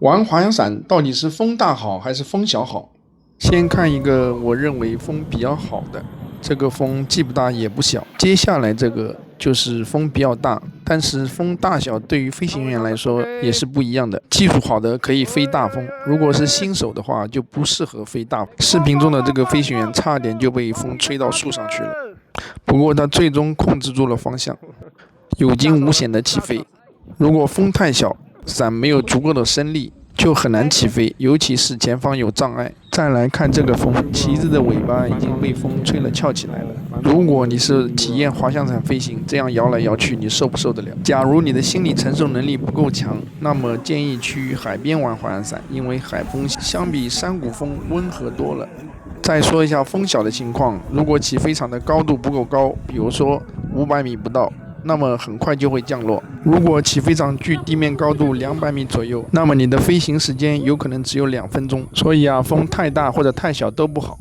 玩滑翔伞到底是风大好还是风小好？先看一个我认为风比较好的，这个风既不大也不小。接下来这个就是风比较大，但是风大小对于飞行员来说也是不一样的。技术好的可以飞大风，如果是新手的话就不适合飞大风。视频中的这个飞行员差点就被风吹到树上去了，不过他最终控制住了方向，有惊无险的起飞。如果风太小，伞没有足够的升力，就很难起飞，尤其是前方有障碍。再来看这个风，旗子的尾巴已经被风吹了翘起来了。如果你是体验滑翔伞飞行，这样摇来摇去，你受不受得了？假如你的心理承受能力不够强，那么建议去海边玩滑翔伞，因为海风相比山谷风温和多了。再说一下风小的情况，如果起飞场的高度不够高，比如说500米不到，那么很快就会降落。如果起飞场距地面高度200米左右，那么你的飞行时间有可能只有2分钟。所以风太大或者太小都不好。